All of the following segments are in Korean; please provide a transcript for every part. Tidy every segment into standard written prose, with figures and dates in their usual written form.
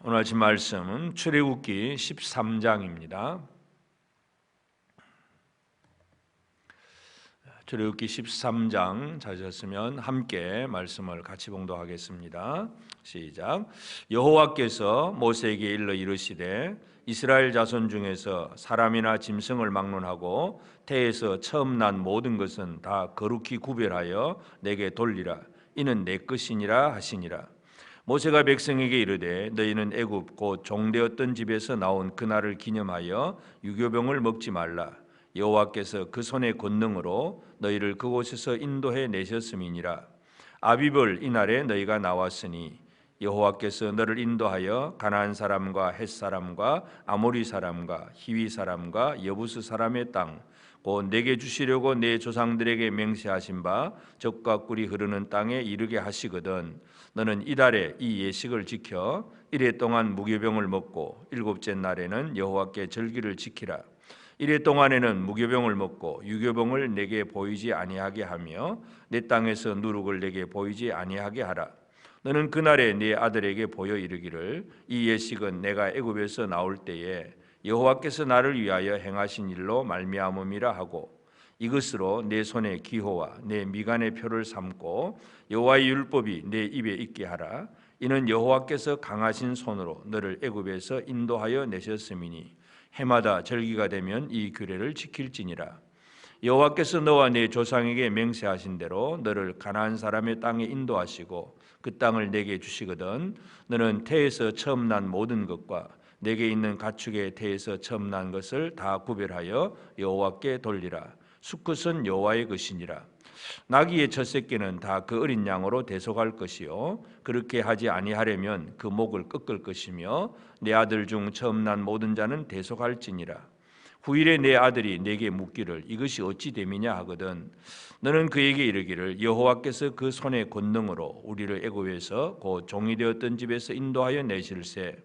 오늘 아침 말씀은 출애굽기 13장입니다. 출애굽기 13장 찾으셨으면 함께 말씀을 같이 봉독하겠습니다. 시작. 여호와께서 모세에게 일러 이르시되 이스라엘 자손 중에서 사람이나 짐승을 막론하고 태에서 처음 난 모든 것은 다 거룩히 구별하여 내게 돌리라. 이는 내 것이니라 하시니라. 모세가 백성에게 이르되 너희는 애굽 곧 종되었던 집에서 나온 그날을 기념하여 유교병을 먹지 말라. 여호와께서 그 손의 권능으로 너희를 그곳에서 인도해 내셨음이니라. 아비벌 이날에 너희가 나왔으니 여호와께서 너를 인도하여 가나안 사람과 헷 사람과 아모리 사람과 히위 사람과 여부스 사람의 땅 곧 내게 주시려고 내 조상들에게 맹세하신 바 젖과 꿀이 흐르는 땅에 이르게 하시거든. 너는 이달에 이 예식을 지켜 이레 동안 무교병을 먹고 일곱째 날에는 여호와께 절기를 지키라. 이레 동안에는 무교병을 먹고 유교병을 내게 보이지 아니하게 하며 내 땅에서 누룩을 내게 보이지 아니하게 하라. 너는 그날에 네 아들에게 보여 이르기를 이 예식은 내가 애굽에서 나올 때에 여호와께서 나를 위하여 행하신 일로 말미암음이라 하고 이것으로 내 손의 기호와 내 미간의 표를 삼고 여호와의 율법이 내 입에 있게 하라. 이는 여호와께서 강하신 손으로 너를 애굽에서 인도하여 내셨음이니 해마다 절기가 되면 이 규례를 지킬지니라. 여호와께서 너와 내 조상에게 맹세하신 대로 너를 가나안 사람의 땅에 인도하시고 그 땅을 내게 주시거든. 너는 태에서 처음 난 모든 것과 내게 있는 가축의 태에서 처음 난 것을 다 구별하여 여호와께 돌리라. 수컷은 여호와의 것이니라. 나귀의 첫 새끼는 다 그 어린 양으로 대속할 것이요 그렇게 하지 아니하려면 그 목을 꺾을 것이며 내 아들 중 처음 난 모든 자는 대속할지니라. 후일에 내 아들이 내게 묻기를 이것이 어찌 됨이냐 하거든 너는 그에게 이르기를 여호와께서 그 손의 권능으로 우리를 애굽에서 곧 종이 되었던 집에서 인도하여 내실세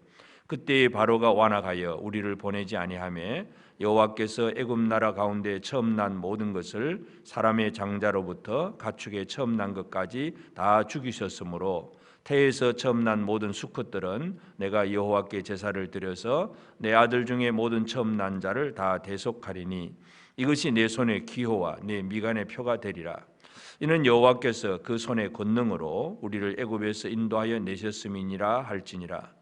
그때에 바로가 완악하여 우리를 보내지 아니하매 여호와께서 애굽 나라 가운데 처음 난 모든 것을 사람의 장자로부터 가축의 처음 난 것까지 다 죽이셨으므로 태에서 처음 난 모든 수컷들은 내가 여호와께 제사를 드려서 내 아들 중에 모든 처음 난 자를 다 대속하리니 이것이 내 손의 기호와 내 미간의 표가 되리라. 이는 여호와께서 그 손의 권능으로 우리를 애굽에서 인도하여 내셨음이니라 할지니라.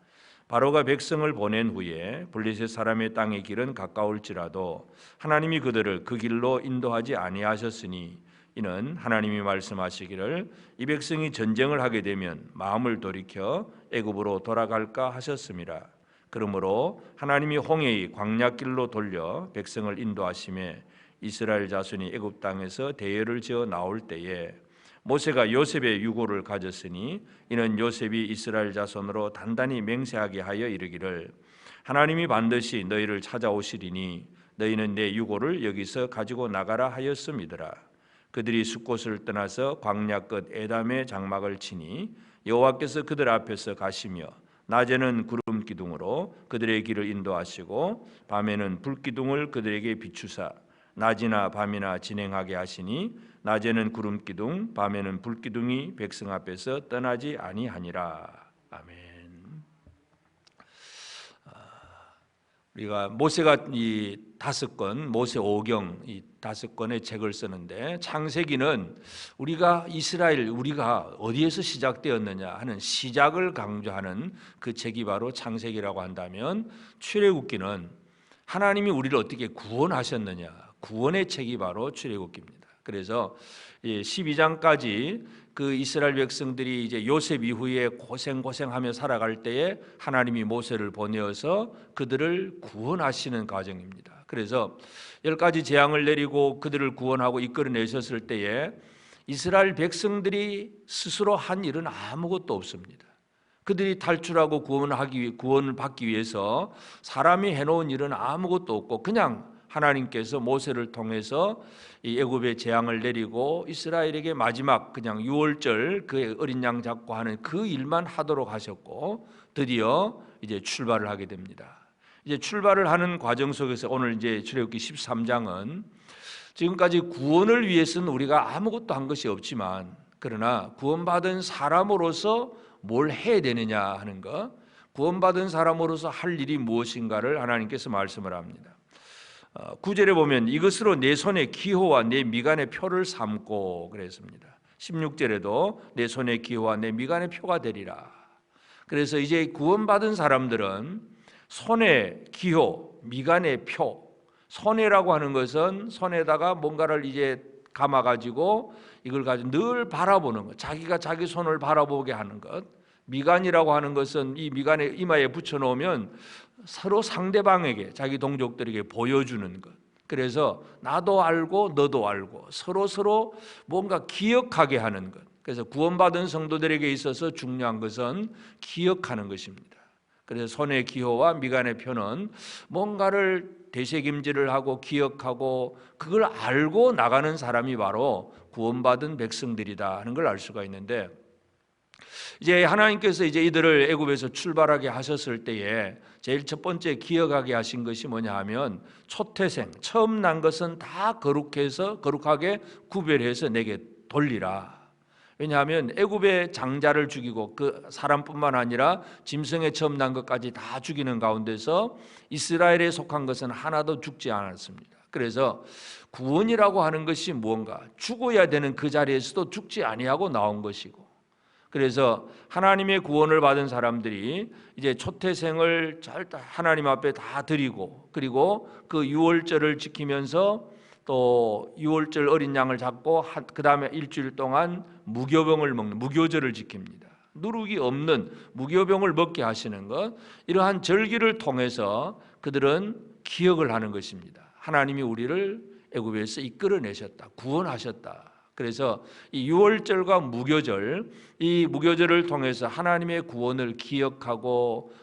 바로가 백성을 보낸 후에 블레셋 사람의 땅의 길은 가까울지라도 하나님이 그들을 그 길로 인도하지 아니하셨으니 이는 하나님이 말씀하시기를 이 백성이 전쟁을 하게 되면 마음을 돌이켜 애굽으로 돌아갈까 하셨음이라. 그러므로 하나님이 홍해의 광야길로 돌려 백성을 인도하심에 이스라엘 자손이 애굽 땅에서 대열을 지어 나올 때에 모세가 요셉의 유고를 가졌으니 이는 요셉이 이스라엘 자손으로 단단히 맹세하게 하여 이르기를 하나님이 반드시 너희를 찾아오시리니 너희는 내 유고를 여기서 가지고 나가라 하였음이더라. 그들이 숫곳을 떠나서 광야 끝 에담의 장막을 치니 여호와께서 그들 앞에서 가시며 낮에는 구름 기둥으로 그들의 길을 인도하시고 밤에는 불 기둥을 그들에게 비추사 낮이나 밤이나 진행하게 하시니 낮에는 구름 기둥 밤에는 불 기둥이 백성 앞에서 떠나지 아니하니라. 아멘. 우리가 모세가 이 5권 모세 오경 이 5권의 책을 쓰는데 창세기는 우리가 우리가 어디에서 시작되었느냐 하는 시작을 강조하는 그 책이 바로 창세기라고 한다면 출애굽기는 하나님이 우리를 어떻게 구원하셨느냐 구원의 책이 바로 출애굽기입니다. 그래서 12장까지 그 이스라엘 백성들이 이제 요셉 이후에 고생하며 살아갈 때에 하나님이 모세를 보내어서 그들을 구원하시는 과정입니다. 그래서 10가지 재앙을 내리고 그들을 구원하고 이끌어내셨을 때에 이스라엘 백성들이 스스로 한 일은 아무것도 없습니다. 그들이 탈출하고 구원을 받기 위해서 사람이 해놓은 일은 아무것도 없고 그냥 하나님께서 모세를 통해서 이 애굽의 재앙을 내리고 이스라엘에게 마지막 그냥 유월절 그 어린 양 잡고 하는 그 일만 하도록 하셨고 드디어 이제 출발을 하게 됩니다. 이제 출발을 하는 과정 속에서 오늘 이제 출애굽기 13장은 지금까지 구원을 위해서는 우리가 아무것도 한 것이 없지만 그러나 구원받은 사람으로서 뭘 해야 되느냐 하는 것 구원받은 사람으로서 할 일이 무엇인가를 하나님께서 말씀을 합니다. 9절에 보면 이것으로 내 손의 기호와 내 미간의 표를 삼고 그랬습니다. 16절에도 내 손의 기호와 내 미간의 표가 되리라. 그래서 이제 구원받은 사람들은 손의 기호, 미간의 표, 손해라고 하는 것은 손에다가 뭔가를 이제 감아가지고 이걸 가지고 늘 바라보는 것, 자기가 자기 손을 바라보게 하는 것. 미간이라고 하는 것은 이 미간에 이마에 붙여놓으면 서로 상대방에게, 자기 동족들에게 보여주는 것. 그래서 나도 알고 너도 알고 서로 뭔가 기억하게 하는 것. 그래서 구원받은 성도들에게 있어서 중요한 것은 기억하는 것입니다. 그래서 손의 기호와 미간의 표는 뭔가를 되새김질을 하고 기억하고 그걸 알고 나가는 사람이 바로 구원받은 백성들이다 하는 걸 알 수가 있는데, 이제 하나님께서 이제 이들을 애굽에서 출발하게 하셨을 때에 제일 첫 번째 기억하게 하신 것이 뭐냐 하면 초태생, 처음 난 것은 다 거룩하게 구별해서 내게 돌리라. 왜냐하면 애굽의 장자를 죽이고 그 사람뿐만 아니라 짐승에 처음 난 것까지 다 죽이는 가운데서 이스라엘에 속한 것은 하나도 죽지 않았습니다. 그래서 구원이라고 하는 것이 무언가 죽어야 되는 그 자리에서도 죽지 아니하고 나온 것이고, 그래서 하나님의 구원을 받은 사람들이 이제 초태생을 하나님 앞에 다 드리고, 그리고 그 유월절을 지키면서 또 유월절 어린 양을 잡고 그 다음에 일주일 동안 무교병을 먹는 무교절을 지킵니다. 누룩이 없는 무교병을 먹게 하시는 것, 이러한 절기를 통해서 그들은 기억을 하는 것입니다. 하나님이 우리를 애굽에서 이끌어내셨다, 구원하셨다. 그래서 이 유월절과 무교절, 이 무교절을 통해서 하나님의 구원을 기억하고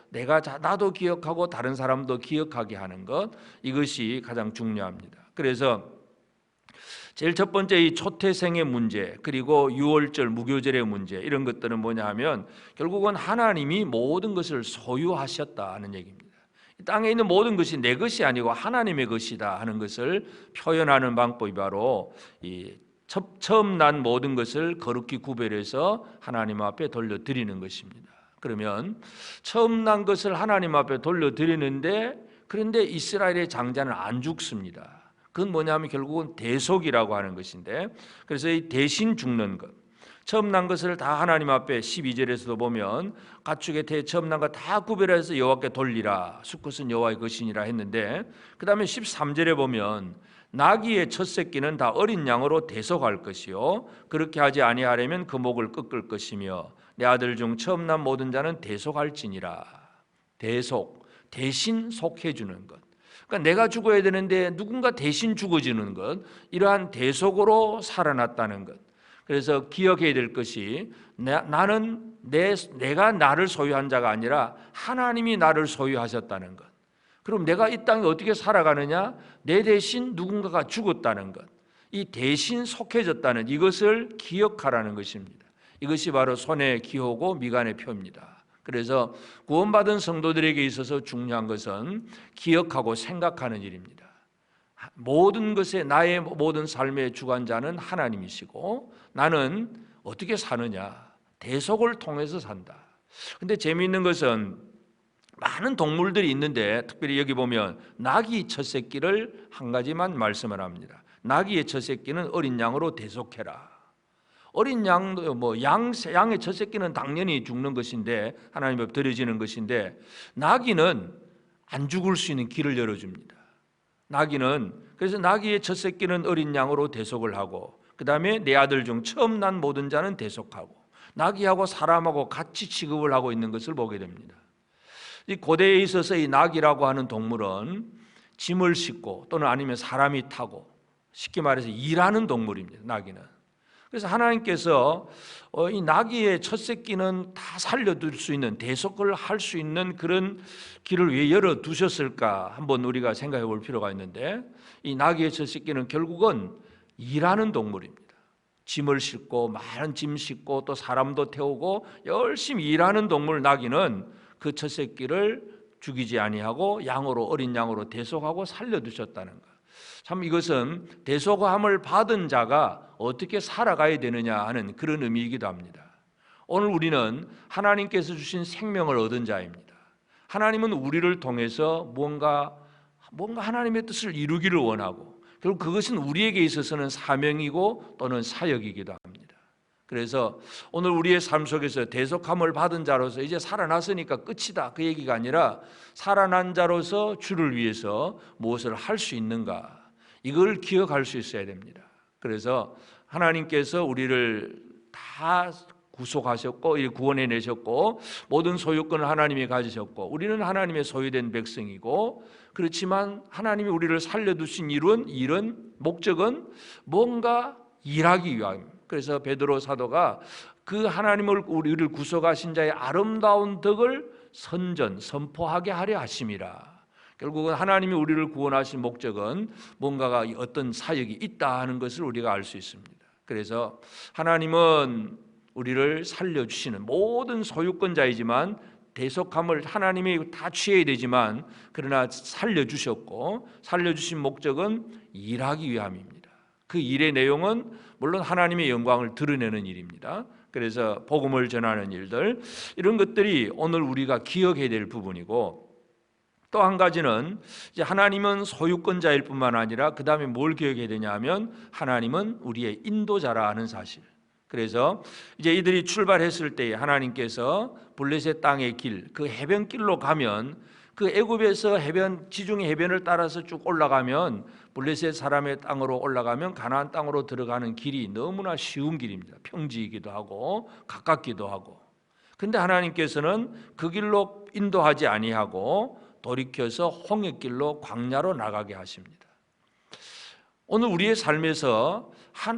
나도 기억하고 다른 사람도 기억하게 하는 것, 이것이 가장 중요합니다. 그래서 제일 첫 번째 이 초태생의 문제, 그리고 유월절 무교절의 문제, 이런 것들은 뭐냐 하면 결국은 하나님이 모든 것을 소유하셨다 하는 얘기입니다. 이 땅에 있는 모든 것이 내 것이 아니고 하나님의 것이다 하는 것을 표현하는 방법이 바로 이 처음 난 모든 것을 거룩히 구별해서 하나님 앞에 돌려드리는 것입니다. 그러면 처음 난 것을 하나님 앞에 돌려드리는데, 그런데 이스라엘의 장자는 안 죽습니다. 그건 뭐냐면 결국은 대속이라고 하는 것인데, 그래서 이 대신 죽는 것, 처음 난 것을 다 하나님 앞에 12절에서도 보면 가축의 태 처음 난 것 다 구별해서 여호와께 돌리라, 수컷은 여호와의 것이니라 했는데, 그 다음에 13절에 보면 나귀의 첫 새끼는 다 어린 양으로 대속할 것이요 그렇게 하지 아니하려면 그 목을 꺾을 것이며 내 아들 중 처음 난 모든 자는 대속할지니라. 대속, 대신 속해 주는 것. 그러니까 내가 죽어야 되는데 누군가 대신 죽어지는 것, 이러한 대속으로 살아났다는 것. 그래서 기억해야 될 것이 나는 내가 나를 소유한 자가 아니라 하나님이 나를 소유하셨다는 것. 그럼 내가 이 땅에 어떻게 살아가느냐? 내 대신 누군가가 죽었다는 것, 이 대신 속해졌다는 이것을 기억하라는 것입니다. 이것이 바로 손의 기호고 미간의 표입니다. 그래서 구원받은 성도들에게 있어서 중요한 것은 기억하고 생각하는 일입니다. 모든 것에 나의 모든 삶의 주관자는 하나님이시고 나는 어떻게 사느냐? 대속을 통해서 산다. 근데 재미있는 것은 많은 동물들이 있는데 특별히 여기 보면 나귀 첫 새끼를 한 가지만 말씀을 합니다. 나귀의 첫 새끼는 어린 양으로 대속해라. 어린 양도 양의 첫 새끼는 당연히 죽는 것인데 하나님 앞에 드려지는 것인데, 나귀는 안 죽을 수 있는 길을 열어줍니다. 그래서 나귀의 첫 새끼는 어린 양으로 대속을 하고, 그 다음에 내 아들 중 처음 난 모든 자는 대속하고, 나귀하고 사람하고 같이 취급을 하고 있는 것을 보게 됩니다. 이 고대에 있어서 이 나귀라고 하는 동물은 짐을 싣고 또는 아니면 사람이 타고, 쉽게 말해서 일하는 동물입니다. 나귀는. 그래서 하나님께서 이 나귀의 첫 새끼는 다 살려둘 수 있는, 대속을 할 수 있는 그런 길을 왜 열어두셨을까 한번 우리가 생각해 볼 필요가 있는데, 이 나귀의 첫 새끼는 결국은 일하는 동물입니다. 짐을 싣고 많은 짐 싣고 또 사람도 태우고 열심히 일하는 동물 나귀는 그 첫 새끼를 죽이지 아니하고 양으로, 어린 양으로 대속하고 살려두셨다는 것. 참 이것은 대속함을 받은 자가 어떻게 살아가야 되느냐 하는 그런 의미이기도 합니다. 오늘 우리는 하나님께서 주신 생명을 얻은 자입니다. 하나님은 우리를 통해서 뭔가 하나님의 뜻을 이루기를 원하고, 결국 그것은 우리에게 있어서는 사명이고 또는 사역이기도 합니다. 그래서 오늘 우리의 삶 속에서 대속함을 받은 자로서 이제 살아났으니까 끝이다, 그 얘기가 아니라 살아난 자로서 주를 위해서 무엇을 할 수 있는가, 이걸 기억할 수 있어야 됩니다. 그래서 하나님께서 우리를 다 구속하셨고 구원해 내셨고 모든 소유권을 하나님이 가지셨고 우리는 하나님의 소유된 백성이고, 그렇지만 하나님이 우리를 살려두신 일은 목적은 뭔가 일하기 위함. 그래서 베드로 사도가 그 하나님을 우리를 구속하신 자의 아름다운 덕을 선포하게 하려 하심이라. 결국은 하나님이 우리를 구원하신 목적은 뭔가가 어떤 사역이 있다 하는 것을 우리가 알 수 있습니다. 그래서 하나님은 우리를 살려주시는 모든 소유권자이지만 대속함을 하나님이 다 취해야 되지만 그러나 살려주셨고, 살려주신 목적은 일하기 위함입니다. 그 일의 내용은 물론 하나님의 영광을 드러내는 일입니다. 그래서 복음을 전하는 일들, 이런 것들이 오늘 우리가 기억해야 될 부분이고, 또 한 가지는 이제 하나님은 소유권자일 뿐만 아니라 그 다음에 뭘 기억해야 되냐 하면 하나님은 우리의 인도자라 는 사실. 그래서 이제 이들이 출발했을 때 하나님께서 블레셋 땅의 길, 그 해변길로 가면, 그 애굽에서 지중해 해변을 따라서 쭉 올라가면 블레셋 사람의 땅으로 올라가면 가나안 땅으로 들어가는 길이 너무나 쉬운 길입니다. 평지이기도 하고 가깝기도 하고. 근데 하나님께서는 그 길로 인도하지 아니하고 돌이켜서 홍해길로 광야로 나가게 하십니다. 오늘 우리의 삶에서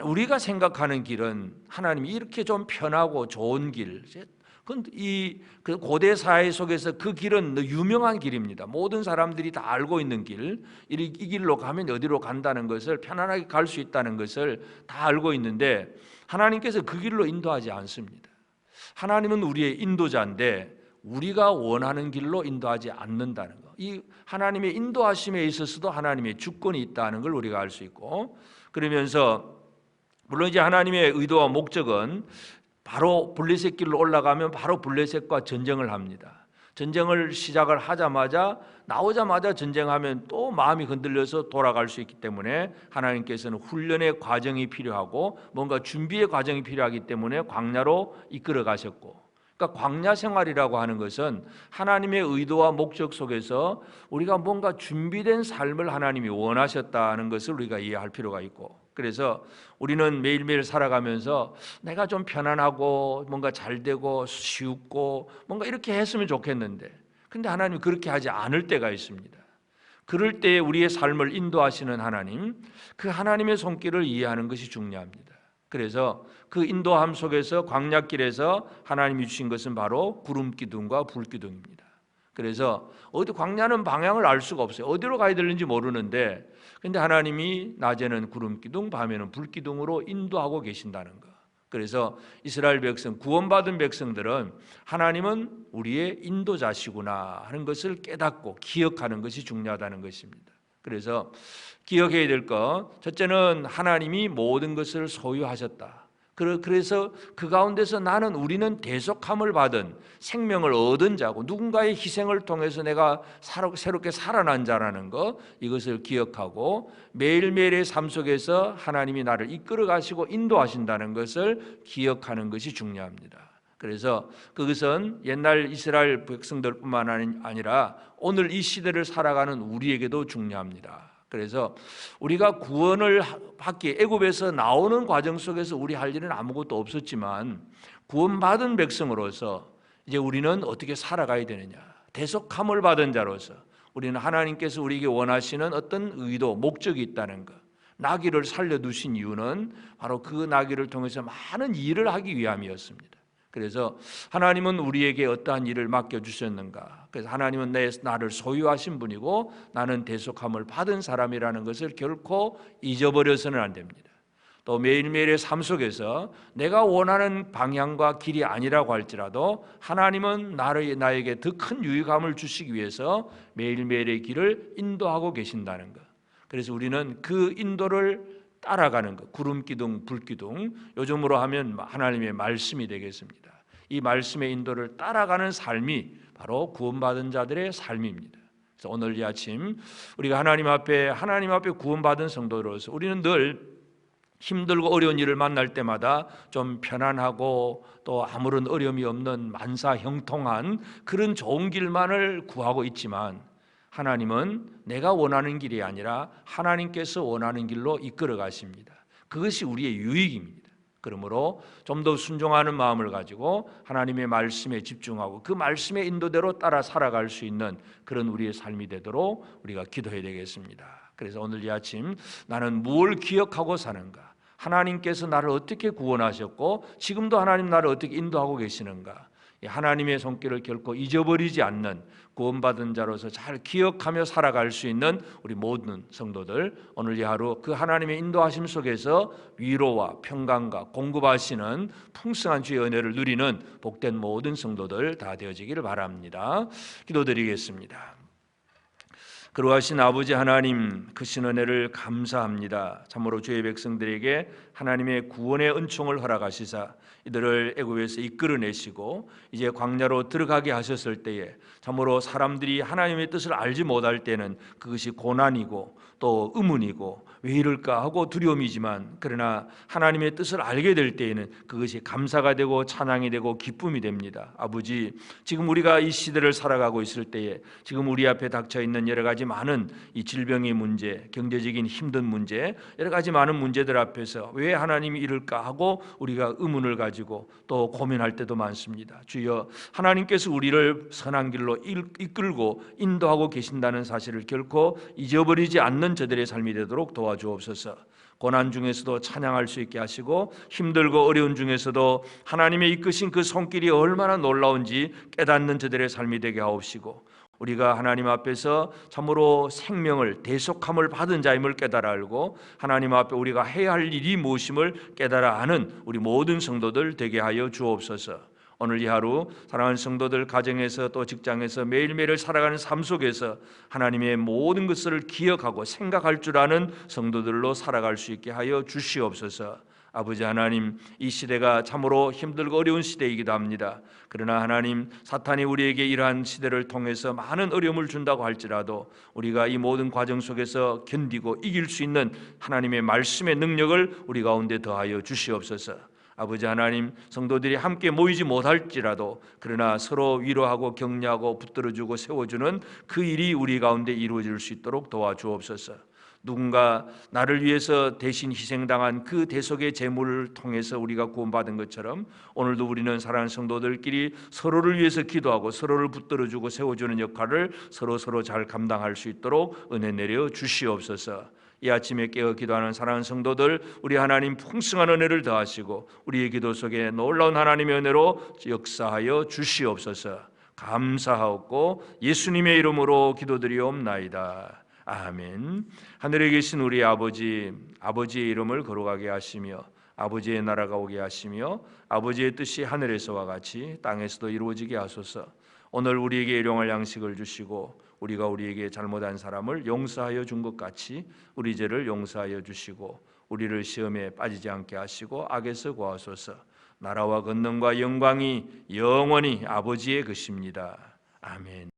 우리가 생각하는 길은 하나님이 이렇게 좀 편하고 좋은 길, 그 고대 사회 속에서 그 길은 유명한 길입니다. 모든 사람들이 다 알고 있는 길, 이 길로 가면 어디로 간다는 것을, 편안하게 갈 수 있다는 것을 다 알고 있는데 하나님께서 그 길로 인도하지 않습니다. 하나님은 우리의 인도자인데 우리가 원하는 길로 인도하지 않는다는 것, 이 하나님의 인도하심에 있어서도 하나님의 주권이 있다는 걸 우리가 알 수 있고, 그러면서 물론 이제 하나님의 의도와 목적은 바로 블레셋 길로 올라가면 바로 블레셋과 전쟁을 합니다. 전쟁을 시작을 하자마자 나오자마자 전쟁하면 또 마음이 흔들려서 돌아갈 수 있기 때문에 하나님께서는 훈련의 과정이 필요하고 뭔가 준비의 과정이 필요하기 때문에 광야로 이끌어 가셨고, 그러니까 광야 생활이라고 하는 것은 하나님의 의도와 목적 속에서 우리가 뭔가 준비된 삶을 하나님이 원하셨다는 것을 우리가 이해할 필요가 있고, 그래서 우리는 매일매일 살아가면서 내가 좀 편안하고 뭔가 잘 되고 쉽고 뭔가 이렇게 했으면 좋겠는데, 근데 하나님이 그렇게 하지 않을 때가 있습니다. 그럴 때에 우리의 삶을 인도하시는 하나님, 그 하나님의 손길을 이해하는 것이 중요합니다. 그래서 그 인도함 속에서 광야길에서 하나님이 주신 것은 바로 구름기둥과 불기둥입니다. 그래서 광야는 방향을 알 수가 없어요. 어디로 가야 되는지 모르는데, 근데 하나님이 낮에는 구름기둥, 밤에는 불기둥으로 인도하고 계신다는 것. 그래서 이스라엘 백성, 구원받은 백성들은 하나님은 우리의 인도자시구나 하는 것을 깨닫고 기억하는 것이 중요하다는 것입니다. 그래서 기억해야 될 것, 첫째는 하나님이 모든 것을 소유하셨다. 그래서 그 가운데서 우리는 대속함을 받은, 생명을 얻은 자고 누군가의 희생을 통해서 내가 새롭게 살아난 자라는 것, 이것을 기억하고 매일매일의 삶 속에서 하나님이 나를 이끌어 가시고 인도하신다는 것을 기억하는 것이 중요합니다. 그래서 그것은 옛날 이스라엘 백성들뿐만 아니라 오늘 이 시대를 살아가는 우리에게도 중요합니다. 그래서 우리가 구원을 받기, 애굽에서 나오는 과정 속에서 우리 할 일은 아무것도 없었지만 구원받은 백성으로서 이제 우리는 어떻게 살아가야 되느냐, 대속함을 받은 자로서 우리는 하나님께서 우리에게 원하시는 어떤 의도, 목적이 있다는 것, 나귀를 살려두신 이유는 바로 그 나귀를 통해서 많은 일을 하기 위함이었습니다. 그래서 하나님은 우리에게 어떠한 일을 맡겨주셨는가, 그래서 하나님은 나를 소유하신 분이고 나는 대속함을 받은 사람이라는 것을 결코 잊어버려서는 안 됩니다. 또 매일매일의 삶 속에서 내가 원하는 방향과 길이 아니라고 할지라도 하나님은 나에게 더 큰 유익함을 주시기 위해서 매일매일의 길을 인도하고 계신다는 것. 그래서 우리는 그 인도를 따라가는 것, 구름기둥, 불기둥, 요즘으로 하면 하나님의 말씀이 되겠습니다. 이 말씀의 인도를 따라가는 삶이 바로 구원받은 자들의 삶입니다. 그래서 오늘 이 아침 우리가 하나님 앞에 구원받은 성도로서 우리는 늘 힘들고 어려운 일을 만날 때마다 좀 편안하고 또 아무런 어려움이 없는 만사형통한 그런 좋은 길만을 구하고 있지만, 하나님은 내가 원하는 길이 아니라 하나님께서 원하는 길로 이끌어 가십니다. 그것이 우리의 유익입니다. 그러므로 좀 더 순종하는 마음을 가지고 하나님의 말씀에 집중하고 그 말씀의 인도대로 따라 살아갈 수 있는 그런 우리의 삶이 되도록 우리가 기도해야 되겠습니다. 그래서 오늘 이 아침 나는 무엇을 기억하고 사는가? 하나님께서 나를 어떻게 구원하셨고 지금도 하나님 나를 어떻게 인도하고 계시는가? 하나님의 손길을 결코 잊어버리지 않는 구원받은 자로서 잘 기억하며 살아갈 수 있는 우리 모든 성도들, 오늘 이 하루 그 하나님의 인도하심 속에서 위로와 평강과 공급하시는 풍성한 주의 은혜를 누리는 복된 모든 성도들 다 되어지기를 바랍니다. 기도드리겠습니다. 그러하신 아버지 하나님, 크신 은혜를 감사합니다. 참으로 주의 백성들에게 하나님의 구원의 은총을 허락하시사 이들을 애굽에서 이끌어내시고 이제 광야로 들어가게 하셨을 때에 참으로 사람들이 하나님의 뜻을 알지 못할 때는 그것이 고난이고 또 의문이고 왜 이럴까 하고 두려움이지만, 그러나 하나님의 뜻을 알게 될 때에는 그것이 감사가 되고 찬양이 되고 기쁨이 됩니다. 아버지, 지금 우리가 이 시대를 살아가고 있을 때에 지금 우리 앞에 닥쳐 있는 여러 가지 많은 이 질병의 문제, 경제적인 힘든 문제, 여러 가지 많은 문제들 앞에서 왜 하나님이 이럴까 하고 우리가 의문을 가지고 또 고민할 때도 많습니다. 주여, 하나님께서 우리를 선한 길로 이끌고 인도하고 계신다는 사실을 결코 잊어버리지 않는 저들의 삶이 되도록 도와주옵소서. 고난 중에서도 찬양할 수 있게 하시고 힘들고 어려운 중에서도 하나님의 이끄신 그 손길이 얼마나 놀라운지 깨닫는 저들의 삶이 되게 하옵시고, 우리가 하나님 앞에서 참으로 생명을 대속함을 받은 자임을 깨달아 알고 하나님 앞에 우리가 해야 할 일이 무엇임을 깨달아 아는 우리 모든 성도들 되게 하여 주옵소서. 오늘 이 하루 사랑하는 성도들 가정에서 또 직장에서 매일매일 살아가는 삶 속에서 하나님의 모든 것을 기억하고 생각할 줄 아는 성도들로 살아갈 수 있게 하여 주시옵소서. 아버지 하나님, 이 시대가 참으로 힘들고 어려운 시대이기도 합니다. 그러나 하나님, 사탄이 우리에게 이러한 시대를 통해서 많은 어려움을 준다고 할지라도 우리가 이 모든 과정 속에서 견디고 이길 수 있는 하나님의 말씀의 능력을 우리 가운데 더하여 주시옵소서. 아버지 하나님, 성도들이 함께 모이지 못할지라도 그러나 서로 위로하고 격려하고 붙들어주고 세워주는 그 일이 우리 가운데 이루어질 수 있도록 도와주옵소서. 누군가 나를 위해서 대신 희생당한 그 대속의 제물을 통해서 우리가 구원받은 것처럼 오늘도 우리는 사랑하는 성도들끼리 서로를 위해서 기도하고 서로를 붙들어주고 세워주는 역할을 서로 잘 감당할 수 있도록 은혜 내려 주시옵소서. 이 아침에 깨어 기도하는 사랑하는 성도들, 우리 하나님 풍성한 은혜를 더하시고 우리의 기도 속에 놀라운 하나님의 은혜로 역사하여 주시옵소서. 감사하옵고 예수님의 이름으로 기도드리옵나이다. 아멘. 하늘에 계신 우리 아버지, 아버지의 이름을 거룩하게 하시며 아버지의 나라가 오게 하시며 아버지의 뜻이 하늘에서와 같이 땅에서도 이루어지게 하소서. 오늘 우리에게 일용할 양식을 주시고 우리가 우리에게 잘못한 사람을 용서하여 준 것 같이 우리 죄를 용서하여 주시고 우리를 시험에 빠지지 않게 하시고 악에서 구하소서. 나라와 권능과 영광이 영원히 아버지의 것입니다. 아멘.